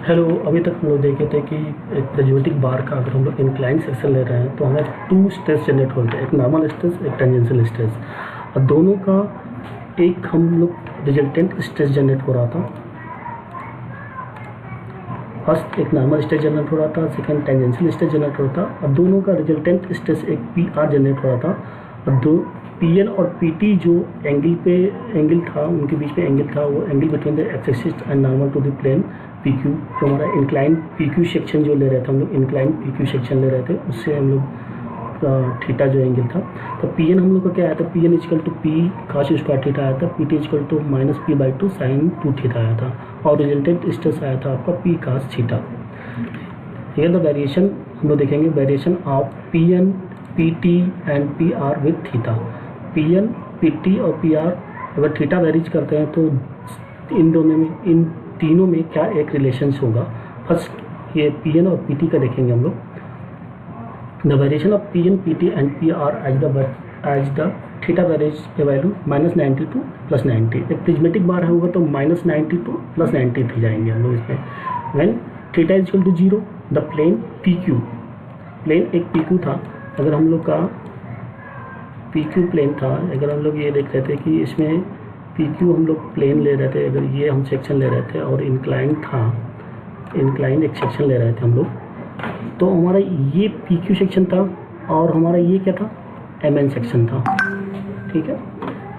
Hello. अभी तक हम लोग देखे थे कि एक प्रिज्मेटिक बार का अगर हम लोग इंक्लाइन सेक्शन ले रहे हैं तो हमें टू स्ट्रेस जनरेट होते हैं, एक नॉर्मल स्ट्रेस, एक टेंजेंशियल स्ट्रेस। और दोनों का एक हम लोग रिजल्टेंट स्ट्रेस जनरेट हो रहा था। फर्स्ट एक नॉर्मल स्ट्रेस जनरेट हो रहा था, सेकंड टेंजेंशियल स्ट्रेस जनरेट हो रहा था, और दोनों का रिजल्टेंट स्ट्रेस एक पी आर जनरेट हो रहा था। और दो पी एन और पी टी जो एंगल था, उनके बीच में एंगल था, वो angle between the x axis and normal to the plane P Q. तो हमारा इंक्लाइन पी क्यू सेक्शन जो ले रहे थे हम लोग, इंक्लाइन पी क्यू सेक्शन ले रहे थे, उससे हम लोग थीटा जो एंगल था, तो पी एन हम लोग का क्या आया था, P N is equal to P cos square theta आया था, P T is equal to minus P by two sine two theta आया था, और रिजल्टेंट स्ट्रेस आया था आपका पी काश थीटा। हियर द वेरिएशन हम लोग देखेंगे, variation of P N P T and P R with theta. P N P T और पी आर अगर थीटा वेरीज करते हैं तो इन दोनों में, इन तीनों में क्या एक रिलेशंस होगा। फर्स्ट ये पी एन और पी टी का देखेंगे हम लोग। The variation of P N P T and P R as the theta varies a value -90 to +90। एक प्रिज्मेटिक बार होगा तो -90 टू +90 भी जाएंगे हम लोग इसमें। When theta is equal to 0 the plane P Q, plane एक पी क्यू था, अगर हम लोग का पी क्यू प्लेन था, अगर हम लोग ये देख रहे थे कि इसमें पी क्यू हम लोग प्लेन ले रहे थे, अगर ये हम सेक्शन ले रहे थे और इंक्लाइन था, इंक्लाइन एक सेक्शन ले रहे थे हम लोग, तो हमारा ये पी क्यू सेक्शन था और हमारा ये क्या था, एम एन सेक्शन था। ठीक है,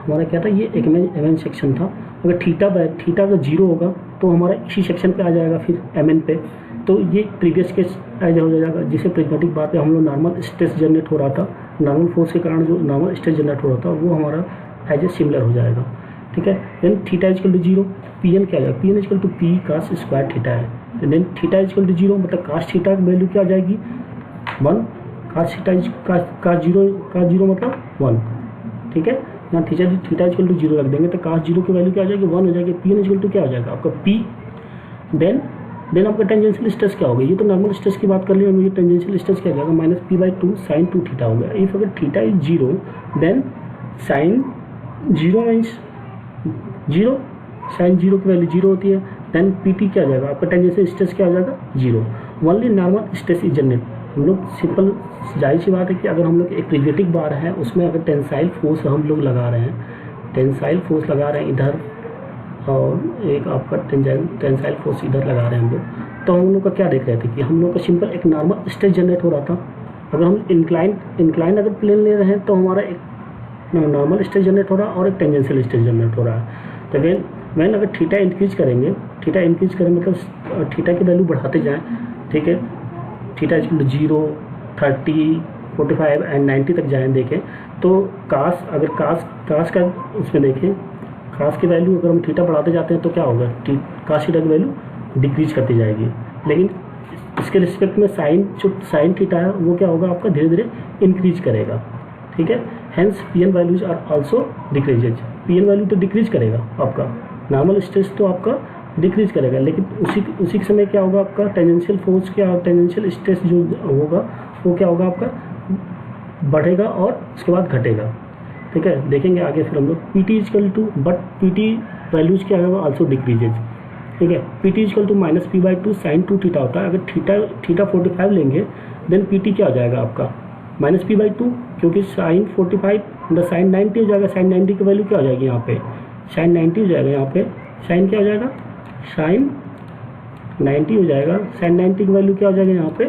हमारा क्या था, ये एक एम एन सेक्शन था। अगर थीटा अगर 0 होगा तो हमारा इसी सेक्शन पे आ जाएगा फिर एम एन पे, तो ये प्रीवियस केस एज हो जाएगा, जिसे प्रिज्मेटिक बार पे हम लोग नॉर्मल स्ट्रेस जनरेट हो रहा था, नॉर्मल फोर्स के कारण जो नॉर्मल स्ट्रेस जनरेट हो रहा था वो हमारा एज ए सिमिलर हो जाएगा। ठीक है, then theta is equal to 0, P N क्या आ जाएगा, P N is equal to P cos square theta है, तो देन थीटा इजकल टू 0 मतलब कास थीटा की वैल्यू क्या आ जाएगी 1, कास थीटा कास जीरो मतलब 1। ठीक है, यहाँ थीटा इजकल टू 0 रख देंगे तो कास 0 की वैल्यू क्या आ जाएगी 1 हो जाएगी। पी एन इजकल टू क्या हो जाएगा आपका पी, देन आपका टेंजेंशियल स्ट्रेस क्या होगा, ये तो नॉर्मल स्ट्रेस की बात कर ली हमने, टेंजेंशियल स्ट्रेस क्या हो जाएगा -p/2 साइन 2 थीटा हो गया। इफ अगर theta is 0 then sine 0 means 0, sine 0 की वैल्यू 0 होती है, देन पी टी क्या आ जाएगा आपका, टेंजेंशियल स्ट्रेस क्या हो जाएगा 0। Only normal stress is generate. हम लोग सिंपल जाहिर सी बात है कि अगर हम लोग एक प्रिज्मेटिक बार है उसमें अगर टेंसाइल फोर्स हम लोग लगा रहे हैं, टेंसाइल फोर्स लगा रहे हैं इधर और एक आपका टेंसाइल फोर्स इधर लगा रहे हैं हम लोग, तो हम लोग का क्या देख रहे थे कि हम लोग का सिंपल एक नॉर्मल स्ट्रेस जनरेट हो रहा था। अगर हम इंक्लाइन अगर प्लेन ले रहे हैं तो हमारा एक नॉर्मल स्ट्रेस जनरेट हो रहा है और एक टेंजेंशियल स्ट्रेस जनरेट हो रहा है। तो वैन अगर थीटा इंक्रीज करेंगे मतलब थीटा की वैल्यू बढ़ाते जाएँ, ठीक है, थीटा इज 0, 30, 45 एंड 90 तक जाएँ देखें, तो कास का उसमें देखें, कास की वैल्यू अगर हम थीटा बढ़ाते जाते हैं तो क्या होगा, कास थीटा की वैल्यू डिक्रीज करती जाएगी, लेकिन इसके रिस्पेक्ट में साइन थीटा है वो क्या होगा आपका धीरे धीरे इंक्रीज करेगा। ठीक है, hence P N values are also decreases. P N value तो डिक्रीज करेगा आपका, नॉर्मल स्ट्रेस तो आपका डिक्रीज करेगा, लेकिन उसी के समय क्या होगा आपका टेंजेंशियल फोर्स क्या, टेंजेंशियल स्ट्रेस जो होगा वो क्या होगा आपका बढ़ेगा और उसके बाद घटेगा। ठीक है, देखेंगे आगे फिर हम लोग P T is equal to, but P T values क्या होगा ऑल्सो डिक्रीजेज। ठीक है, P T is equal to -p/2 sine 2 थीटा होता है। अगर थीटा 45 लेंगे देन पी टी क्या हो जाएगा आपका -p/2, क्योंकि साइन 45 मतलब साइन 90 हो जाएगा। साइन 90 की वैल्यू क्या हो जाएगी यहाँ पे, साइन 90 हो जाएगा, यहाँ पे साइन क्या हो जाएगा, साइन 90 हो जाएगा, साइन 90 की वैल्यू क्या हो जाएगा यहाँ पे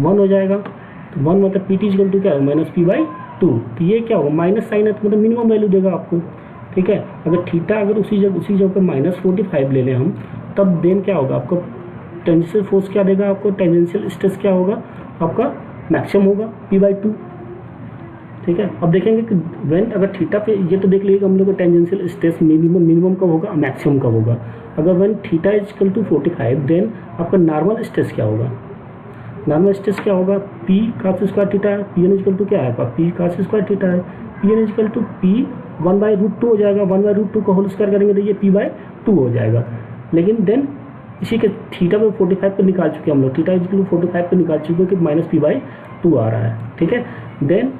1 हो जाएगा। तो 1 मतलब पी टी इजकल टू क्या है -p/2, तो ये क्या होगा माइनस साइन है तो मतलब मिनिमम वैल्यू देगा आपको। ठीक है, अगर थीटा अगर उसी जगह पे -45 ले लें हम, तब देन क्या होगा आपको टेंजेंशियल फोर्स क्या देगा आपको, टेंजेंशियल स्ट्रेस क्या होगा आपका मैक्सिमम होगा p/2। ठीक है, अब देखेंगे कि व्हेन अगर थीटा पे ये तो देख लीजिएगा हम लोग का टेंजेंशियल स्ट्रेस मिनिमम कब होगा, मैक्सिमम कब होगा। अगर when theta is equal to 45 then आपका नॉर्मल स्ट्रेस क्या होगा, नॉर्मल स्ट्रेस क्या होगा पी कास स्क्वायर थीटा है, पी एन इजकल टू क्या है आपका पी कास स्क्वायर थीटा है, P N is equal to P 1/√2 हो जाएगा, 1/√2 का होल स्क्वायर करेंगे तो ये p/2 हो जाएगा। लेकिन देन इसी के थीटा पे 45 पे निकाल चुके हम लोग, थीटा इजकल टू 45 पे निकाल चुके कि -p/2 आ रहा है। ठीक है, देन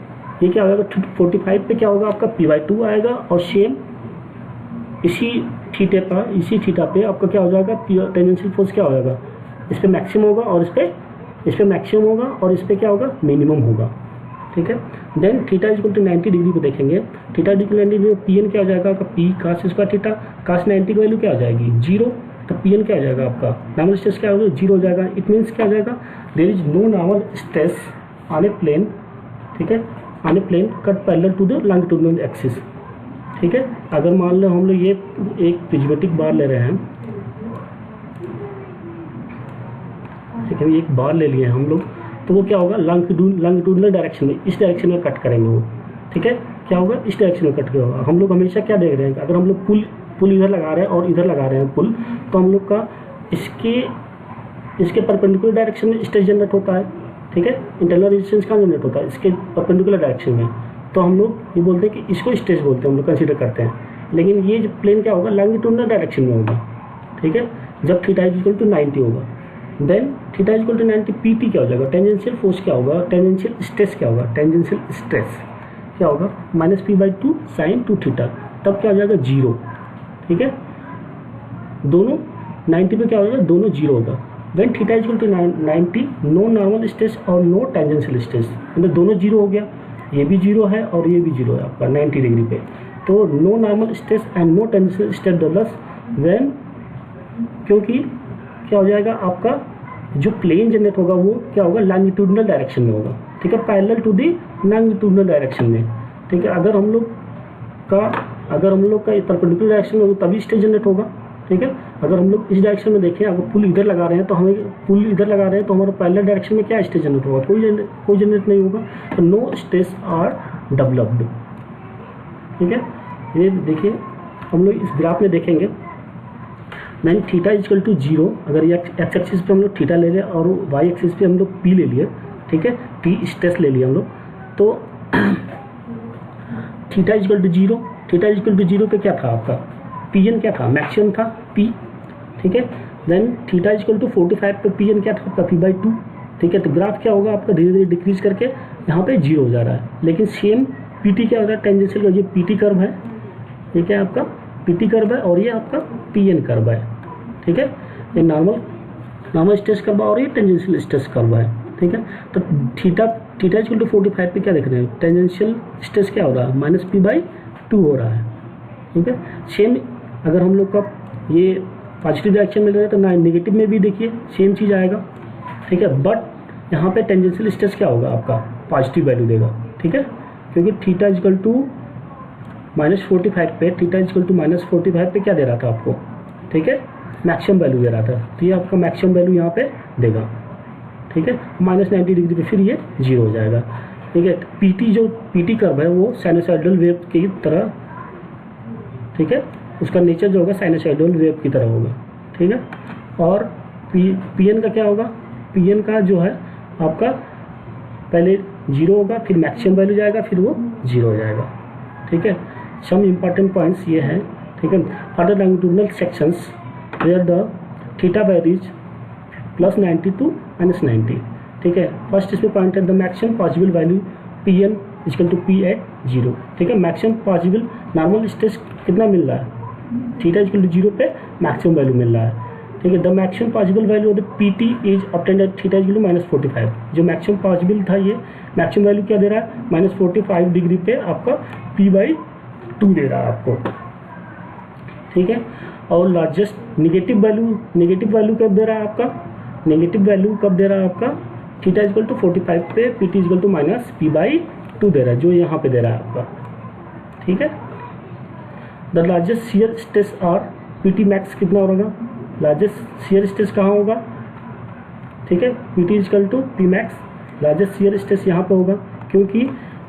ये क्या होगा 45 पे क्या होगा आपका p/2 आएगा, और सेम इसी थीटा पे आपका क्या हो जाएगा टेंजेंशियल फोर्स क्या हो जाएगा इस पे मैक्सिमम होगा और इस पे मैक्सिमम होगा और इस पे क्या होगा, मिनिमम होगा। ठीक है, then theta equal to 90 degree पे देखेंगे, theta equal to 90 degree P N क्या हो जाएगा आपका, P cos square theta, cos 90 की वैल्यू क्या हो जाएगी 0, तो पी एन क्या हो जाएगा आपका नॉर्मल स्ट्रेस क्या होगा 0 हो जाएगा। इट मीन्स क्या हो जाएगा, there is no normal stress on a plane, ठीक है, on a plane cut parallel to the longitudinal axis. ठीक है, अगर मान लो हम लोग ये एक प्रिज्मेटिक बार ले रहे हैं, ठीक है, एक बार ले लिए हम लोग, तो वो क्या होगा लॉन्गिट्यूडिनल डायरेक्शन में, इस डायरेक्शन में कट करेंगे वो। ठीक है, क्या होगा इस डायरेक्शन में कट होगा। हम लोग हमेशा क्या देख रहे हैं, अगर हम लोग पुल इधर लगा रहे हैं और इधर लगा रहे हैं पुल, तो हम लोग का इसके परपेंडिकुलर डायरेक्शन में स्ट्रेस जनरेट होता है। ठीक है, इंटरनल रेजिस्टेंस कहाँ जनरेट होता है, इसके परपेंडिकुलर डायरेक्शन में, तो हम लोग ये बोलते हैं कि इसको स्ट्रेस बोलते हैं, हम लोग कंसीडर करते हैं। लेकिन ये जो प्लेन क्या होगा लॉन्गिट्यूडिनल डायरेक्शन में होगा। ठीक है, जब थीटा इक्वल टू 90 होगा, then theta equal to 90 PT क्या हो जाएगा, टेंजेंशियल फोर्स क्या होगा, टेंजेंशियल स्ट्रेस क्या होगा, टेंजेंशियल स्ट्रेस क्या होगा -p/2 sin 2 थीटा, तब क्या हो जाएगा 0। ठीक है, दोनों 90 पे क्या हो जाएगा, दोनों 0 होगा। When theta equal to 90 no normal stress और नो टेंजेंशियल स्ट्रेस, मतलब दोनों 0 हो गया, ये भी 0 है और ये भी 0 है आपका 90 डिग्री पे, तो no normal stress and no tangential stress develops when, क्योंकि क्या हो जाएगा आपका जो प्लेन जनरेट होगा वो क्या होगा लॉन्गिट्यूडिनल डायरेक्शन में होगा। ठीक है, parallel to the longitudinal direction में। ठीक है, अगर हम लोग का परपेंडिकुलर डायरेक्शन में होगा तभी स्ट्रेस जनरेट होगा। ठीक है, अगर हम लोग इस डायरेक्शन में देखें, अगर पुल इधर लगा रहे हैं तो हमारा पैरेलल डायरेक्शन में क्या स्ट्रेस जनरेट होगा, कोई जनरेट नहीं होगा, तो नो स्ट्रेस आर डेवलप्ड। ठीक है, ये देखिए हम लोग इस ग्राफ में देखेंगे, मैंने थीटा इक्वल टू 0, अगर ये एक्स एक्सिस पे हम लोग थीटा ले लिया और वाई एक्सिस पे हम लोग पी ले लिए, ठीक है, टी स्ट्रेस ले लिया हम लोग, तो theta equal to 0, theta equal to 0 पे क्या था आपका पी एन क्या था, मैक्सिमम था पी। ठीक है, देन थीटा इक्वल टू 45 पे पी एन क्या था आपका p/2। ठीक है, तो ग्राफ क्या होगा आपका धीरे धीरे डिक्रीज करके यहाँ पे 0 हो जा रहा है, लेकिन सेम पी टी क्या हो रहा है टेंजेंशियल का, ये पी टी कर्व है, ये क्या है आपका पीटी कर्व है और ये आपका पीएन कर्व है। ठीक है, ये नॉर्मल स्ट्रेस कर्व और ये टेंजेंशियल स्ट्रेस कर्व है। ठीक है, तो थीटा इक्वल टू 45 पे क्या देख रहे हैं, टेंजेंशियल स्ट्रेस क्या हो रहा है -p/2 हो रहा है। ठीक है, सेम अगर हम लोग का ये पॉजिटिव डायरेक्शन में ले रहे हैं तो ना नेगेटिव में भी देखिए सेम चीज़ आएगा। ठीक है, बट यहाँ पे टेंजेंशियल स्ट्रेस क्या होगा आपका पॉजिटिव वैल्यू देगा। ठीक है, क्योंकि थीटा इक्वल टू -45 पे, थीटा इक्वल टू -45 पे क्या दे रहा था आपको, ठीक है, मैक्सिमम वैल्यू दे रहा था, तो ये आपका मैक्सिमम वैल्यू यहाँ पे देगा। ठीक है, -90 डिग्री पे फिर ये 0 हो जाएगा। ठीक है, पीटी जो पीटी कर्व है वो साइनोसॉइडल वेव की तरह, ठीक है, उसका नेचर जो होगा साइनोसॉइडल वेव की तरह होगा। ठीक है, और पीएन का क्या होगा, पीएन का जो है आपका पहले 0 होगा, फिर मैक्सिमम वैल्यू जाएगा, फिर वो 0 हो जाएगा। ठीक है, सम इम्पॉर्टेंट पॉइंट्स ये हैं। ठीक है, for the longitudinal sections where the theta varies +90 to -90। ठीक है, फर्स्ट इसमें पॉइंट है the maximum possible value P N equal to P at 0। ठीक है, मैक्सिमम पॉसिबल नॉर्मल स्ट्रेस कितना मिल रहा है, थीटा इक्वल टू 0 पे मैक्सिमम वैल्यू मिल रहा है। ठीक है, the maximum possible value of the P T is obtained at theta equal to -45। जो मैक्सिमम पॉसिबल था ये मैक्सिमम वैल्यू क्या दे रहा है -45 डिग्री पे आपका p/2 दे रहा है आपको। ठीक है, और लार्जेस्ट नेगेटिव वैल्यू कब दे रहा है आपका, नेगेटिव वैल्यू कब दे रहा है आपका, थीटा इक्वल टू 45 पे P T equal to -p/2 दे रहा है, जो यहाँ पे दे रहा है आपका। ठीक है, द लार्जेस्ट शियर स्ट्रेस और पी टी मैक्स कितना होगा, लार्जेस्ट शियर स्ट्रेस कहाँ होगा, ठीक है, P T equal to P max, largest shear stress यहाँ पे होगा, क्योंकि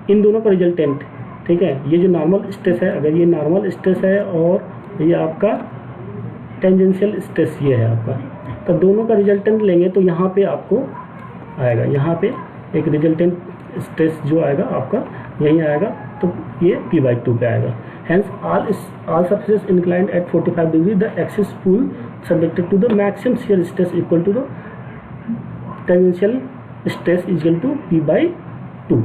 इन दोनों का रिजल्टेंट, ठीक है, ये जो नॉर्मल स्ट्रेस है, अगर ये नॉर्मल स्ट्रेस है और ये आपका टेंजेंशियल स्ट्रेस ये है आपका, तो दोनों का रिजल्टेंट लेंगे तो यहाँ पे आपको आएगा, यहाँ पे एक रिजल्टेंट स्ट्रेस जो आएगा आपका यहीं आएगा, तो ये p/2 पे आएगा। Hence all surfaces inclined at 45 degree, the axis pull subjected to the maximum shear stress equal to the tangential stress is equal to p/2।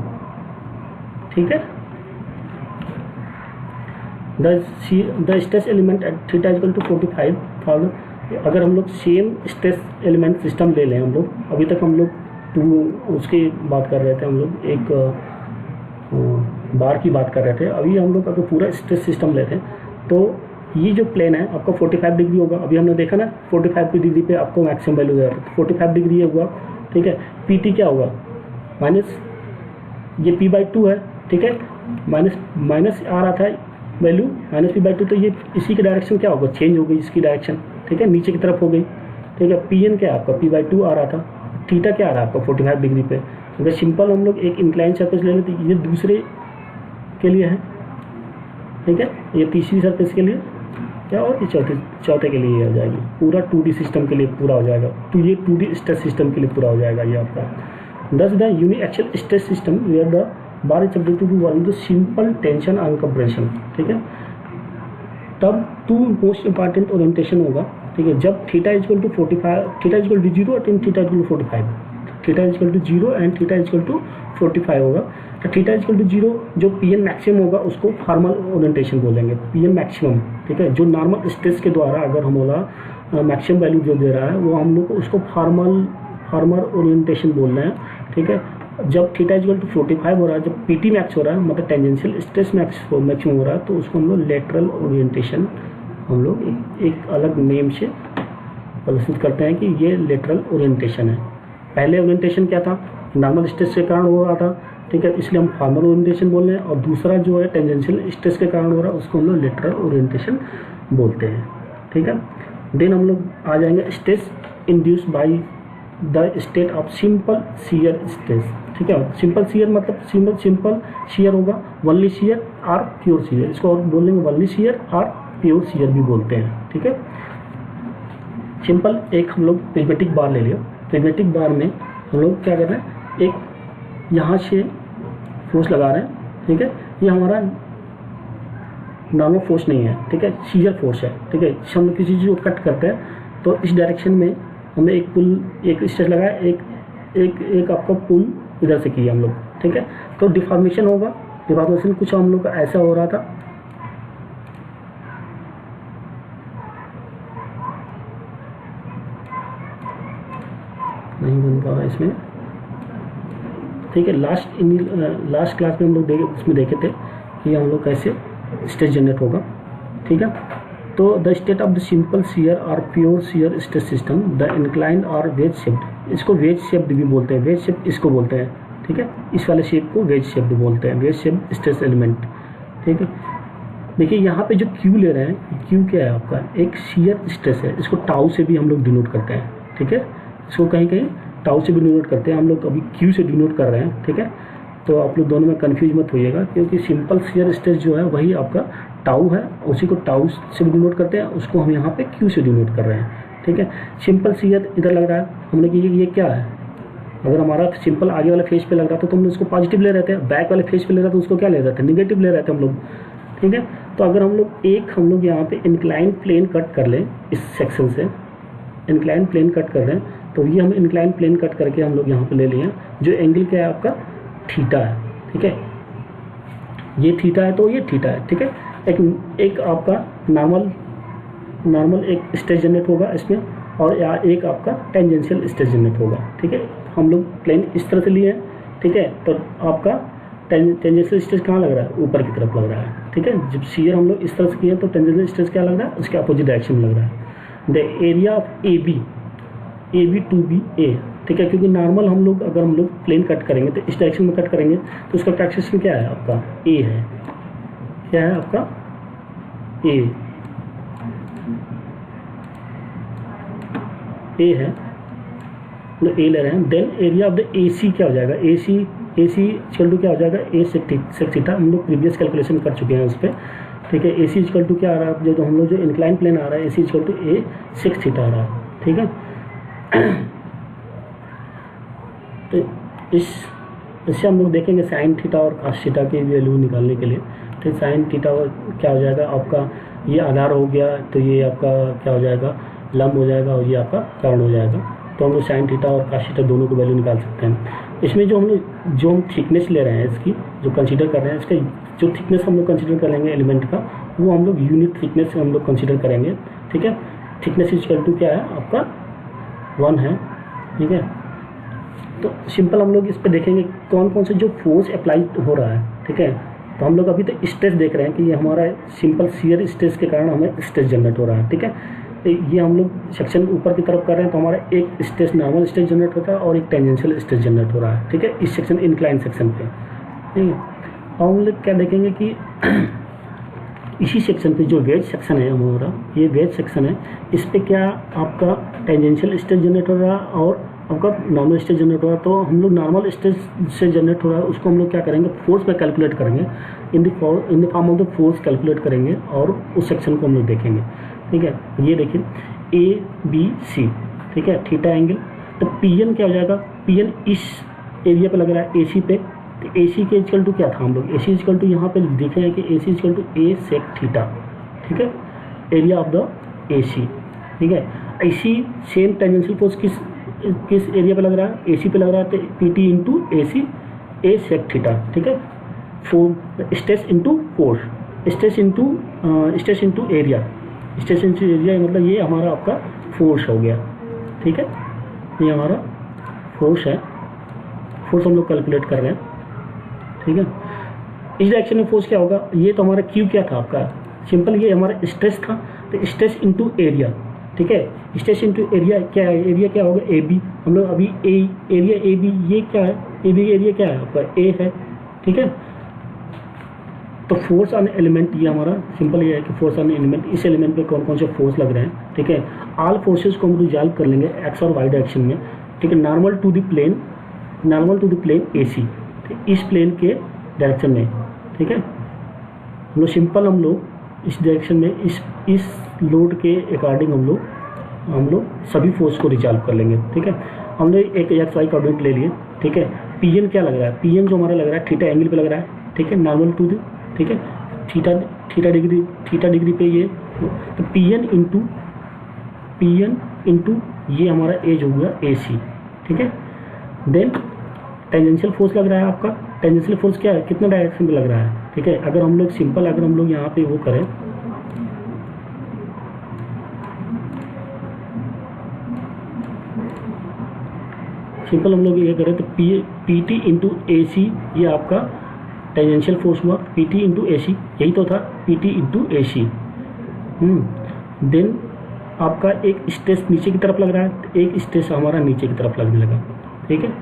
ठीक है, the stress element at theta is equal to 45 for अगर हम लोग same stress element system ले लें, हम लोग अभी तक हम लोग टू उसकी बात कर रहे थे, हम लोग एक बार की बात कर रहे थे। अभी हम लोग अगर पूरा स्ट्रेस सिस्टम लेते हैं तो ये जो प्लेन है आपका 45 डिग्री होगा। अभी हमने देखा ना 45 डिग्री पे आपको मैक्सिमम वैल्यू दे रहा है, 45 डिग्री हुआ, ठीक है। पी क्या होगा, माइनस ये p/2 है, ठीक है, माइनस आ रहा था वैल्यू -p/2, तो ये इसी की डायरेक्शन क्या होगा, चेंज हो गई इसकी डायरेक्शन, ठीक है, नीचे की तरफ हो गई, ठीक है। pn क्या है आपका p/2 आ रहा था, थीटा क्या आ रहा है आपका 45 डिग्री पे। अगर सिंपल हम लोग एक इंक्लाइन सरफेस ले लेते, ये दूसरे के लिए है, ठीक है, ये तीसरी सरफेस के लिए क्या, और ये चौथे के लिए हो जाएगी, पूरा 2D सिस्टम के लिए पूरा हो जाएगा, तो ये 2D स्ट्रेस सिस्टम के लिए पूरा हो जाएगा ये आपका। Thus the uniaxial stress system where the bar is subjected to one simple tension and compression, ठीक है। तब टू मोस्ट इंपॉर्टेंट ओरिएंटेशन होगा, ठीक है, जब theta equal to 45, theta equal to 0 और theta equal to 45, theta equal to 0 and theta equal to 45 होगा। तो थीटा इक्वल टू 0 जो पीएन मैक्सिमम होगा उसको फॉर्मल ओरिएंटेशन बोलेंगे, पीएन मैक्सिमम, ठीक है। जो नॉर्मल स्ट्रेस के द्वारा अगर हम बोला मैक्सिमम वैल्यू जो दे रहा है वो हम लोग को उसको फॉर्मल ओरिएंटेशन बोल रहे हैं, ठीक है। जब थीटा इक्वल टू 45 हो रहा है, जब पीटी मैक्स हो रहा है, मतलब टेंजेंशियल स्ट्रेस मैक्सिमम हो रहा है, तो उसको हम लोग लेटरल ओरिएंटेशन हम लोग एक अलग नेम से प्रदर्शित करते हैं कि ये लेटरल ओरिएंटेशन है। पहले ओरिएंटेशन क्या था, नॉर्मल स्ट्रेस के कारण हो रहा था, ठीक है, इसलिए हम फॉर्मल ओरिएंटेशन बोल रहे हैं, और दूसरा जो है टेंजेंशियल स्ट्रेस के कारण हो रहा है उसको हम लोग लेटरल ओरिएंटेशन बोलते हैं, ठीक है। देन हम लोग आ जाएंगे stress induced by the state of simple shear stress, ठीक है। सिंपल शियर मतलब सिंपल शियर होगा, वनली शियर और प्योर शियर, इसको और बोलेंगे वनली शियर और प्योर शियर भी बोलते हैं, ठीक है। सिंपल एक हम लोग प्रिज्मेटिक बार ले लिया, प्रिज्मेटिक बार में हम लोग क्या कर रहे हैं, एक यहाँ से फोर्स लगा रहे हैं, ठीक है, ये हमारा नॉर्मल फोर्स नहीं है, ठीक है, शियर फोर्स है, ठीक है। हम किसी चीज़ को कट करते हैं तो इस डायरेक्शन में हमने एक पुल, एक स्ट्रेस लगाया, एक आपका पुल इधर से किया हम लोग, ठीक है। तो डिफॉर्मेशन होगा, डिफॉर्मेशन कुछ हम लोग का ऐसा हो रहा था, नहीं बन पा रहा इसमें, ठीक है। लास्ट क्लास में हम लोग उसमें देखे थे कि हम लोग कैसे स्ट्रेस जनरेट होगा, ठीक है। तो the state of the simple shear और pure shear stress system, the inclined और वेज शेप्ड, इसको वेज शेप्ड भी बोलते हैं, वेज शेप इसको बोलते हैं, ठीक है, इस वाले शेप को वेज शेप्ड बोलते हैं, वेज शेप्ड स्ट्रेस एलिमेंट, ठीक है। देखिए यहाँ पे जो क्यू ले रहे हैं, क्यू क्या है आपका, एक शियर स्ट्रेस है, इसको टाउ से भी हम लोग डिनोट करते हैं, ठीक है, इसको कहीं कहीं टाउ से भी डिनोट करते हैं, हम लोग अभी क्यू से डिनोट कर रहे हैं, ठीक है। तो आप लोग दोनों में कंफ्यूज मत होइएगा, क्योंकि सिंपल शियर स्ट्रेस जो है वही आपका टाउ है, उसी को टाउ से भी डिनोट करते हैं, उसको हम यहाँ पे क्यू से डिनोट कर रहे हैं, ठीक है। सिंपल शियर इधर लग रहा है, हमने कि ये क्या है, अगर हमारा सिंपल आगे वाले फेस पे लग रहा था तो हम उसको पॉजिटिव ले रहे थे, बैक वाले फेस पे ले रहा था उसको क्या ले रहे थे, निगेटिव ले रहे थे हम लोग, ठीक है। तो अगर हम लोग यहाँ पे इंक्लाइन प्लेन कट कर लें, इस सेक्शन से इंक्लाइन प्लेन कट कर रहे हैं, तो ये हम इंक्लाइन प्लेन कट करके हम लोग यहाँ पे ले लिए, जो एंगल क्या है आपका थीटा है, ठीक है, ये थीटा है तो ये थीटा है, ठीक है। एक आपका नॉर्मल एक स्ट्रेस जनरेट होगा इसमें, और या एक आपका टेंजेंशियल स्ट्रेस जनरेट होगा, ठीक है। हम लोग प्लेन इस तरह से लिए हैं, ठीक है, तो आपका टेंजेंशियल स्ट्रेस कहाँ लग रहा है, ऊपर की तरफ लग रहा है, ठीक है। जब शियर हम लोग इस तरह से किए तो टेंजेंशियल स्ट्रेस क्या लग रहा है, उसके अपोजिट डायरेक्शन में लग रहा है। The area of AB to B A, ठीक है, क्योंकि नॉर्मल हम लोग प्लेन कट करेंगे तो इस डायरेक्शन में कट करेंगे, तो उसका डायरेक्शन क्या है आपका A है, क्या है आपका A है, तो A ले रहे हैं। Then area of the AC क्या हो जाएगा, AC इक्वल टू क्या हो जाएगा, A सेक थीटा, हम लोग प्रीवियस कैलकुलेशन कर चुके हैं उस पर, ठीक है। AC इक्वल टू क्या आ रहा है, जो हम लोग जो इंक्लाइन प्लेन आ रहा है AC equal to A sec theta आ रहा है, ठीक है। तो इससे हम लोग देखेंगे साइन थीटा और कॉस थीटा की वैल्यू निकालने के लिए, तो साइन थीटा क्या हो जाएगा आपका, ये आधार हो गया, तो ये आपका क्या हो जाएगा, लंब हो जाएगा, और ये आपका कर्ण हो जाएगा। तो हम लोग साइन थीटा और कॉस थीटा दोनों की वैल्यू निकाल सकते हैं। इसमें जो हम थिकनेस ले रहे हैं, इसकी जो कंसीडर कर रहे हैं, इसका जो थिकनेस हम लोग कंसीडर करेंगे एलिमेंट का, वो हम लोग यूनिट थिकनेस हम लोग कंसीडर करेंगे, ठीक है। थिकनेस इक्वल टू क्या है आपका 1 है, ठीक है। तो सिंपल हम लोग इस पे देखेंगे कौन कौन से जो फोर्स अप्लाई हो रहा है, ठीक है। तो हम लोग अभी तो स्ट्रेस देख रहे हैं कि ये हमारा सिंपल शियर स्ट्रेस के कारण हमें स्ट्रेस जनरेट हो रहा है, ठीक है। ये हम लोग सेक्शन ऊपर की तरफ कर रहे हैं तो हमारा एक स्ट्रेस नॉर्मल स्ट्रेस जनरेट होता है और एक टेंजेंशियल स्ट्रेस जनरेट हो रहा है, ठीक है, इस सेक्शन इंक्लाइन सेक्शन पे, ठीक है। अब हम लोग क्या देखेंगे कि इसी सेक्शन पे जो वेज सेक्शन है हमारा, ये वेज सेक्शन है, इस पे क्या आपका टेंजेंशियल स्ट्रेस जनरेट हो रहा है और आपका नॉर्मल स्ट्रेस जनरेट हो रहा है। तो हम लोग नॉर्मल स्ट्रेस से जनरेट हो रहा है उसको हम लोग क्या करेंगे, फोर्स में कैलकुलेट करेंगे, in the form of the force calculate करेंगे और उस सेक्शन को हम लोग देखेंगे, ठीक है। ये देखिए ABC, ठीक है, थीटा एंगल। तो PN क्या हो जाएगा, PN इस एरिया पे लग रहा है AC पे, तो AC के इक्वल टू क्या था, हम लोग AC इक्वल टू यहाँ पे देखे हैं कि AC equal to A sec theta, ठीक है, एरिया ऑफ द AC, ठीक है। AC सेम टेंजेंशियल फोर्स किस एरिया पे लग रहा है, AC पे लग रहा है, तो PT into AC A sec theta, ठीक है। Stress into force, stress into area, stress into area मतलब ये हमारा आपका फोर्स हो गया, ठीक है। ये हमारा फोर्स है, फोर्स हम लोग कैलकुलेट कर रहे हैं, ठीक है। इस डायरेक्शन में फोर्स क्या होगा, ये तो हमारा Q क्या था आपका, सिंपल ये हमारा स्ट्रेस था, तो स्ट्रेस इंटू एरिया, ठीक है। स्ट्रेस इंटू एरिया क्या है, एरिया क्या होगा AB, हम लोग अभी एरिया AB ये क्या है, AB एरिया क्या है आपका A है, ठीक है। तो फोर्स ऑन एलिमेंट ये हमारा सिंपल ये है कि फोर्स ऑन एलिमेंट, इस एलिमेंट पे कौन कौन से फोर्स लग रहे हैं, ठीक है। ऑल फोर्सेस को हम रिजॉल्व कर लेंगे एक्स और वाई डायरेक्शन में, ठीक है। Normal to the plane AC, ठीक, इस प्लेन के डायरेक्शन में, ठीक है। हम लोग सिंपल हम लोग इस डायरेक्शन में इस लोड के अकॉर्डिंग हम लोग सभी फोर्स को रिजॉल्व कर लेंगे, ठीक है। हमने एक एक्स वाई कोऑर्डिनेट ले लिए, ठीक है। PN क्या लग रहा है, PN जो हमारा लग रहा है थीटा एंगल पे लग रहा है, ठीक है, नॉर्मल टू द, ठीक है, थीटा डिग्री पे ये, तो PN इंटू ये हमारा एज हो गया AC, ठीक है। देन टेंजेंशियल फोर्स लग रहा है आपका, टेंजेंशियल फोर्स क्या है, कितना डायरेक्शन पे लग रहा है, ठीक है। अगर हम लोग सिंपल अगर हम लोग यहाँ पे वो करें, सिंपल हम लोग ये करें तो PT इंटू AC ये आपका टेंजेंशियल फोर्स हुआ, PT इंटू AC यही तो था, PT इंटू AC। देन आपका एक स्ट्रेस नीचे की तरफ लग रहा है, एक स्ट्रेस हमारा नीचे की तरफ लगने लगा, ठीक है,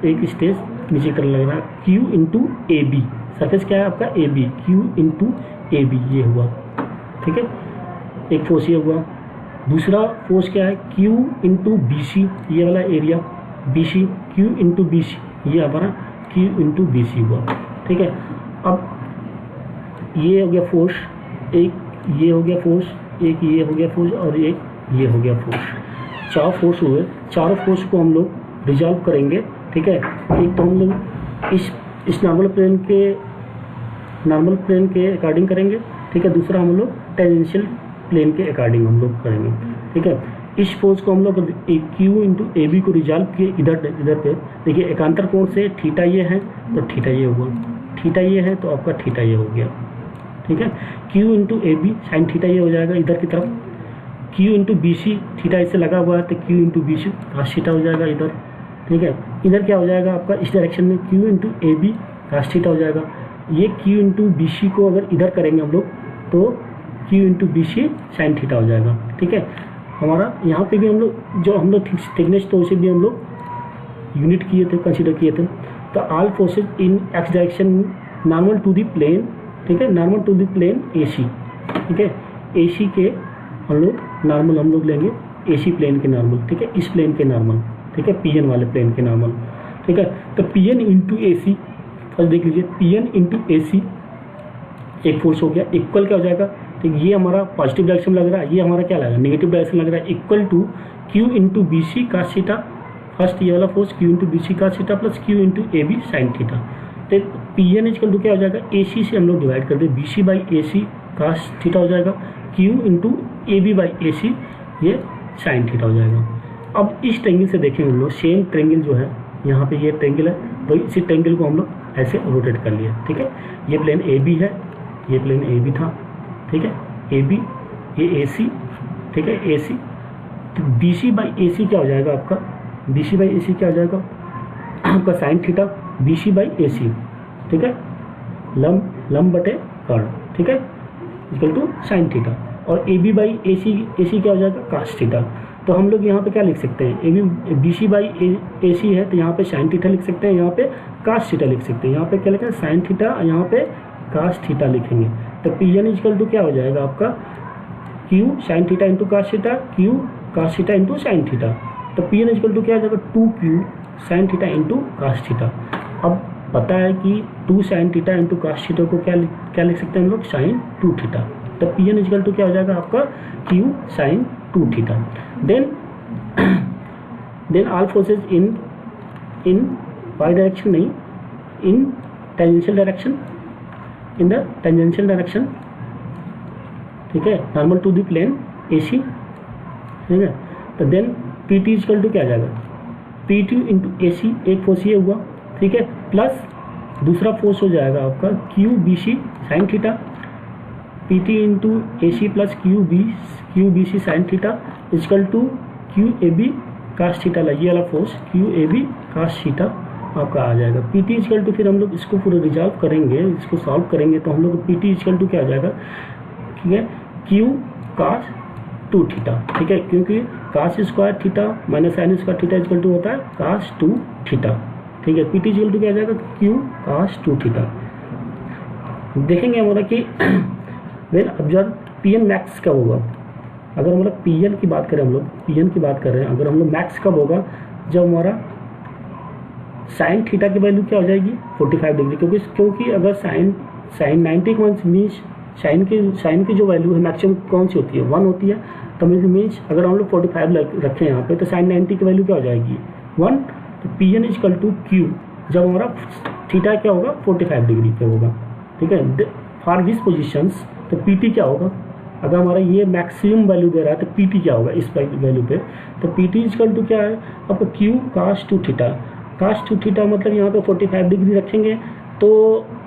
एक स्ट्रेस नीचे की तरफ लग रहा है, Q इंटू AB, सरफेस क्या है आपका AB, Q इंटू AB ये हुआ, ठीक है, एक फोर्स ये हुआ। दूसरा फोर्स क्या है, Q इंटू BC ये वाला area, BC, Q into BC ये हमारा Q इंटू BC हुआ, ठीक है। अब ये हो गया फोर्स, एक ये हो गया फोर्स, एक ये हो गया फोर्स और एक ये हो गया फोर्स, 4 फोर्स हुए। चारों फोर्स को हम लोग रिजॉल्व करेंगे, ठीक है। एक तो हम लोग इस नॉर्मल प्लेन के अकॉर्डिंग करेंगे, ठीक है। दूसरा हम लोग टेंजेंशियल प्लेन के अकॉर्डिंग हम लोग करेंगे, ठीक है। इस फोर्स को हम लोग Q इंटू AB को रिजॉल्व किए इधर पे, देखिए एकांतर कोण से थीटा ये है तो थीटा ये हुआ, थीटा ये है तो आपका थीटा ये हो गया, ठीक है। Q into AB sine theta ये हो जाएगा इधर की तरफ, Q इंटू BC थीटा इससे लगा हुआ है तो Q into BC cos theta हो जाएगा इधर, ठीक है। इधर क्या हो जाएगा आपका इस डायरेक्शन में Q into AB cos theta हो जाएगा। ये Q इंटू BC को अगर इधर करेंगे हम लोग तो Q into BC sign theta हो जाएगा, ठीक है। हमारा यहाँ पे भी हम लोग थिकनेस तो उसे भी हम लोग यूनिट किए थे, कंसीडर किए थे। तो all forces in x direction normal to the plane, ठीक है, normal to the plane AC, ठीक है। AC के हम लोग लेंगे AC प्लेन के नॉर्मल, ठीक है, इस प्लेन के नॉर्मल, ठीक है, PN वाले प्लेन के नॉर्मल, ठीक है। तो PN इंटू AC फर्स्ट देख लीजिए, PN इंटू AC एक फोर्स हो गया, इक्वल क्या हो जाएगा, तो ये हमारा पॉजिटिव डायरेक्शन लग रहा है, ये हमारा क्या लग रहा है नेगेटिव डायरेक्शन लग रहा है, equal to Q into BC cos theta, first ये वाला force Q into BC cos theta plus Q into AB sine theta. तो PN इक्वल टू क्या हो जाएगा, AC से हम लोग डिवाइड कर दे, BC by AC cos theta हो जाएगा, Q into AB by AC ये साइन थीटा हो जाएगा। अब इस ट्रेंगल से देखें हम लोग, सेम ट्रेंगल जो है यहाँ पे ये ट्रेंगल है, तो इसी ट्रेंगल को हम लोग ऐसे रोटेट कर लिए, ठीक है। ये प्लेन AB है, ये प्लेन AB था, ठीक है, AB ये AC, ठीक है, AC। तो BC बाई AC क्या हो जाएगा आपका, BC बाई AC क्या हो जाएगा आपका sine theta BC by AC, ठीक है, लंब बटे कर्ण, ठीक है, इक्वल टू साइन थीटा। और AB बाई AC क्या हो जाएगा कास थीटा। तो हम लोग यहाँ पे क्या लिख सकते हैं, BC बाई AC है तो यहाँ पे साइन थीटा लिख सकते हैं, यहाँ पे कास थीटा लिख सकते हैं, यहाँ पे क्या लिखेंगे साइन थीटा, यहाँ पे कास थीटा लिखेंगे। तो PN इक्वल टू क्या हो जाएगा आपका Q sine theta into cos theta, Q cos theta into sine theta. तो PN इक्वल टू क्या हो जाएगा 2Q sine theta into cos theta. अब पता है कि 2 sine theta into cos theta को क्या लिख सकते हैं हम लोग साइन 2 थीटा। तो PN इक्वल टू क्या हो जाएगा आपका Q sine 2 theta. Then all forces in y direction नहीं, in tangential direction, in the tangential direction, ठीक है, normal to the plane AC, ठीक है। तो देन PT इक्वल टू क्या आ जाएगा PT इंटू AC, एक फोर्स ये हुआ, ठीक है, प्लस दूसरा फोर्स हो जाएगा आपका QBC sine theta, PT into AC plus QBC sine theta equal to QAB cos theta, ये वाला फोर्स QAB कास थीटा आपका आ जाएगा। PT इक्वल टू, फिर हम लोग इसको पूरा रिजॉल्व करेंगे, इसको सॉल्व करेंगे तो हम लोग PT इक्वल टू क्या आ जाएगा, ठीक है, Q कास 2 थीटा, ठीक है, क्योंकि cos square theta minus sine square theta equal to होता है कास 2 थीटा, ठीक है। PT इक्वल टू क्या आ जाएगा Q कास 2 थीटा। देखेंगे हमारा कि वेल ऑब्जर्व PN मैक्स कब होगा। अगर हम लोग PN की बात करें, हम लोग PN की बात कर रहे हैं, अगर हम लोग मैक्स कब होगा जब हमारा साइन थीटा की वैल्यू क्या हो जाएगी 45 डिग्री, क्योंकि अगर साइन 90 मीन्स साइन की जो वैल्यू है मैक्सिमम कौन सी होती है 1 होती है। तो मीन्स अगर हम लोग 45 रखें यहाँ पे तो साइन 90 की वैल्यू क्या हो जाएगी 1। तो PN इक्वल टू Q जब हमारा थीटा क्या होगा 45 डिग्री पे होगा, ठीक है। फॉर दिस पोजिशंस तो PT क्या होगा, अगर हमारा ये मैक्सिमम वैल्यू दे रहा है तो PT क्या होगा इस वैल्यू पे। तो PT इक्वल टू क्या है आपका Q कास 2 थीटा, कास 2 थीटा मतलब यहाँ पे 45 डिग्री रखेंगे तो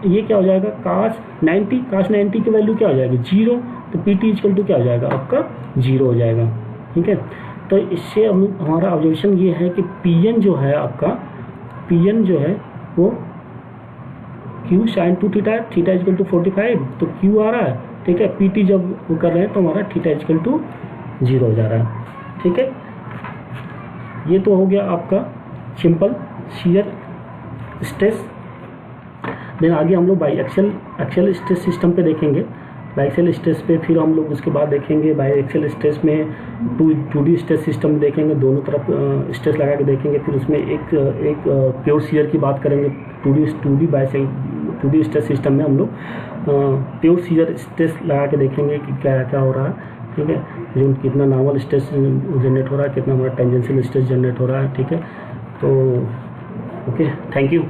ये क्या हो जाएगा कास 90 की वैल्यू क्या हो जाएगी 0। तो PT इक्वल टू क्या हो जाएगा आपका 0 हो जाएगा, ठीक है। तो इससे हमारा ऑब्जर्वेशन ये है कि PN जो है आपका PN जो है वो Q sine 2 theta, theta equal to 45 तो Q आ रहा है, ठीक है। PT जब वो कर रहे हैं तो हमारा थीटा इक्वल टू 0 हो जा रहा है, ठीक है। ये तो हो गया आपका सिंपल शियर स्ट्रेस। देन आगे हम लोग बाई एक्सियल स्ट्रेस सिस्टम पे देखेंगे, बाई एक्सियल स्ट्रेस पे फिर हम लोग उसके बाद देखेंगे बाई एक्सियल स्ट्रेस में 2D स्ट्रेस सिस्टम देखेंगे, दोनों तरफ स्ट्रेस लगा के देखेंगे। फिर उसमें एक प्योर शियर की बात करेंगे 2D स्ट्रेस सिस्टम में हम लोग प्योर शियर स्ट्रेस लगा के देखेंगे कि क्या क्या हो रहा है, ठीक है, जो कितना नॉर्मल स्ट्रेस जनरेट हो रहा है, कितना हमारा टेंजेंशियल स्ट्रेस जनरेट हो रहा है, ठीक है। तो ओके, थैंक यू।